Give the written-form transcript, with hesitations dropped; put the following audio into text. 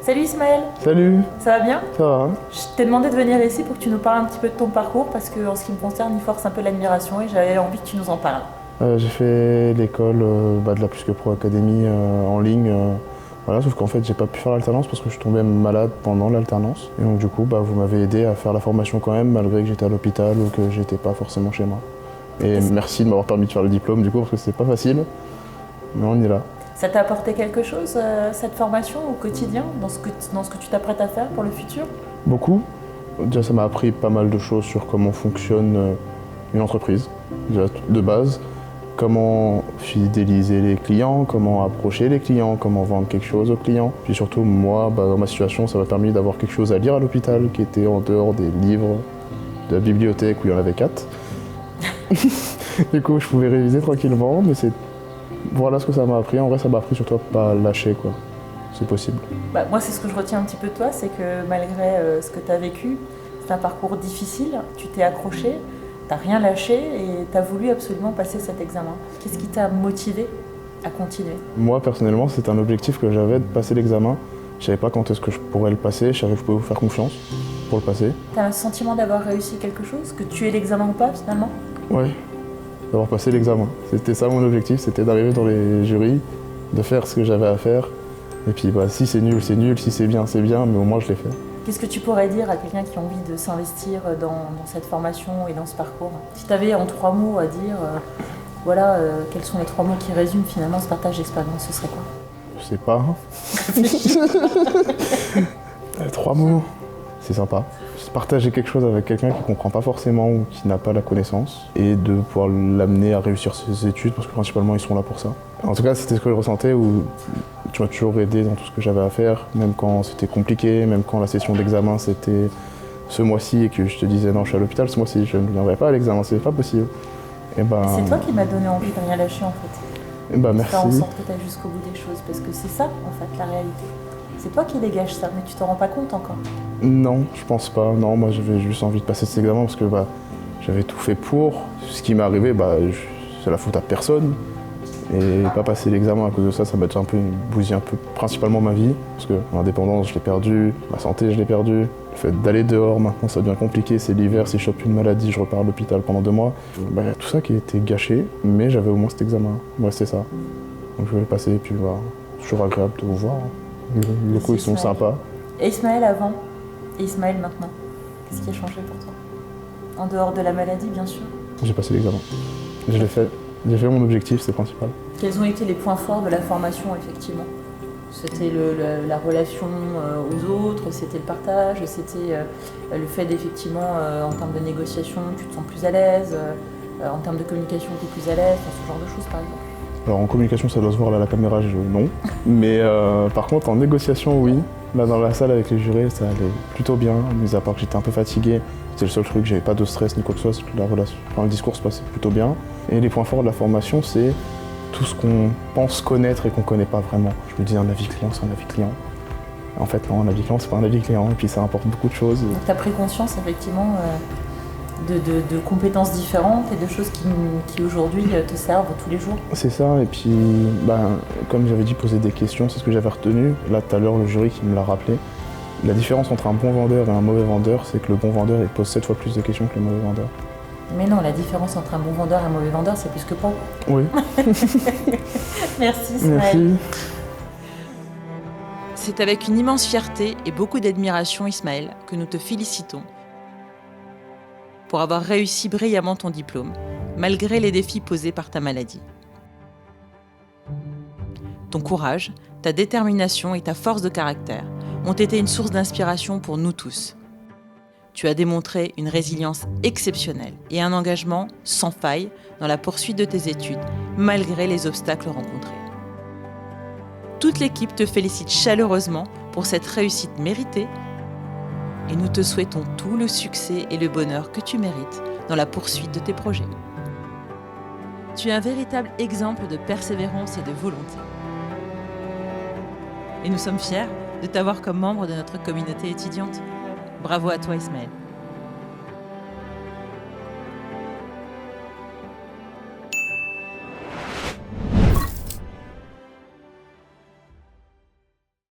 Salut Ismaël, Salut, ça va bien? ça va? Je t'ai demandé de venir ici pour que tu nous parles un petit peu de ton parcours parce que en ce qui me concerne, il force un peu l'admiration et j'avais envie que tu nous en parles. J'ai fait l'école de la Plus que Pro Academy en ligne. Voilà, sauf qu'en fait, j'ai pas pu faire l'alternance parce que je suis tombé malade pendant l'alternance. Et donc, du coup, vous m'avez aidé à faire la formation quand même, malgré que j'étais à l'hôpital ou que j'étais pas forcément chez moi. Et merci de m'avoir permis de faire le diplôme, du coup, parce que c'est pas facile, mais on y est là. Ça t'a apporté quelque chose, cette formation, au quotidien, dans ce que tu t'apprêtes à faire pour le futur? Beaucoup. Déjà, ça m'a appris pas mal de choses sur comment fonctionne une entreprise, déjà de base. Comment fidéliser les clients, comment approcher les clients, comment vendre quelque chose aux clients. Puis surtout, moi, dans ma situation, ça m'a permis d'avoir quelque chose à lire à l'hôpital qui était en dehors des livres de la bibliothèque où il y en avait 4. Du coup, je pouvais réviser tranquillement, mais voilà ce que ça m'a appris. En vrai, ça m'a appris surtout à pas lâcher, quoi. C'est possible. Moi, c'est ce que je retiens un petit peu de toi, c'est que malgré ce que tu as vécu, c'est un parcours difficile, tu t'es accroché, t'as rien lâché et t'as voulu absolument passer cet examen. Qu'est-ce qui t'a motivé à continuer? Moi, personnellement, c'est un objectif que j'avais de passer l'examen. Je savais pas quand est-ce que je pourrais le passer, je savais que je pouvais vous faire confiance pour le passer. T'as un sentiment d'avoir réussi quelque chose, que tu aies l'examen ou pas finalement? Oui, d'avoir passé l'examen. C'était ça mon objectif, c'était d'arriver dans les jurys, de faire ce que j'avais à faire. Et puis si c'est nul, si c'est bien, mais au moins je l'ai fait. Qu'est-ce que tu pourrais dire à quelqu'un qui a envie de s'investir dans cette formation et dans ce parcours? Si tu avais en 3 mots à dire, quels sont les 3 mots qui résument finalement ce partage d'expérience, ce serait quoi? Je sais pas. 3 mots, c'est sympa. Partager quelque chose avec quelqu'un qui ne comprend pas forcément ou qui n'a pas la connaissance et de pouvoir l'amener à réussir ses études parce que principalement ils sont là pour ça. En tout cas, c'était ce que je ressentais où tu m'as toujours aidé dans tout ce que j'avais à faire, même quand c'était compliqué, même quand la session d'examen c'était ce mois-ci et que je te disais non, je suis à l'hôpital ce mois-ci, je ne viendrai pas à l'examen, c'est pas possible. C'est toi qui m'as donné envie de rien lâcher en fait. Merci. Faire en sorte que tu ailles jusqu'au bout des choses parce que c'est ça en fait la réalité. C'est toi qui dégage ça, mais tu t'en rends pas compte encore. Non, je pense pas. Non, moi j'avais juste envie de passer cet examen parce que j'avais tout fait pour. Ce qui m'est arrivé, c'est la faute à personne. Et pas passer l'examen à cause de ça, ça m'a un peu bousillé principalement ma vie. Parce que l'indépendance, je l'ai perdue, ma santé, je l'ai perdue. Le fait d'aller dehors, maintenant ça devient compliqué, c'est l'hiver, si je chope une maladie, je repars à l'hôpital pendant 2 mois. Il y a tout ça qui a été gâché, mais j'avais au moins cet examen. Ouais, c'est ça. Donc je vais le passer et puis c'est toujours agréable de vous voir. Les locaux, ils sont sympas. Et Ismaël avant et Ismaël maintenant, qu'est-ce qui a changé pour toi? En dehors de la maladie, bien sûr. J'ai passé l'examen. Je l'ai fait. J'ai fait mon objectif, c'est principal. Quels ont été les points forts de la formation, effectivement? C'était la relation aux autres, c'était le partage, c'était le fait d'effectivement, en termes de négociation, tu te sens plus à l'aise, en termes de communication, tu es plus à l'aise, ce genre de choses, par exemple. Alors en communication, ça doit se voir là à la caméra, non. Mais par contre, en négociation, oui. Là, dans la salle avec les jurés, ça allait plutôt bien, mis à part que j'étais un peu fatigué. C'était le seul truc, j'avais pas de stress ni quoi que ce soit, le discours se passait plutôt bien. Et les points forts de la formation, c'est tout ce qu'on pense connaître et qu'on connaît pas vraiment. Je me disais, un avis client, c'est un avis client. En fait, non, un avis client, c'est pas un avis client, et puis ça apporte beaucoup de choses. Donc tu as pris conscience, effectivement, de compétences différentes et de choses qui aujourd'hui te servent tous les jours. C'est ça, et puis comme j'avais dit, poser des questions, c'est ce que j'avais retenu. Là tout à l'heure, le jury qui me l'a rappelé. La différence entre un bon vendeur et un mauvais vendeur, c'est que le bon vendeur il pose 7 fois plus de questions que le mauvais vendeur. Mais non, la différence entre un bon vendeur et un mauvais vendeur, c'est plus que pas. Oui. Merci Ismaël. Merci. C'est avec une immense fierté et beaucoup d'admiration, Ismaël, que nous te félicitons pour avoir réussi brillamment ton diplôme, malgré les défis posés par ta maladie. Ton courage, ta détermination et ta force de caractère ont été une source d'inspiration pour nous tous. Tu as démontré une résilience exceptionnelle et un engagement sans faille dans la poursuite de tes études, malgré les obstacles rencontrés. Toute l'équipe te félicite chaleureusement pour cette réussite méritée et nous te souhaitons tout le succès et le bonheur que tu mérites dans la poursuite de tes projets. Tu es un véritable exemple de persévérance et de volonté. Et nous sommes fiers de t'avoir comme membre de notre communauté étudiante. Bravo à toi Ismaël.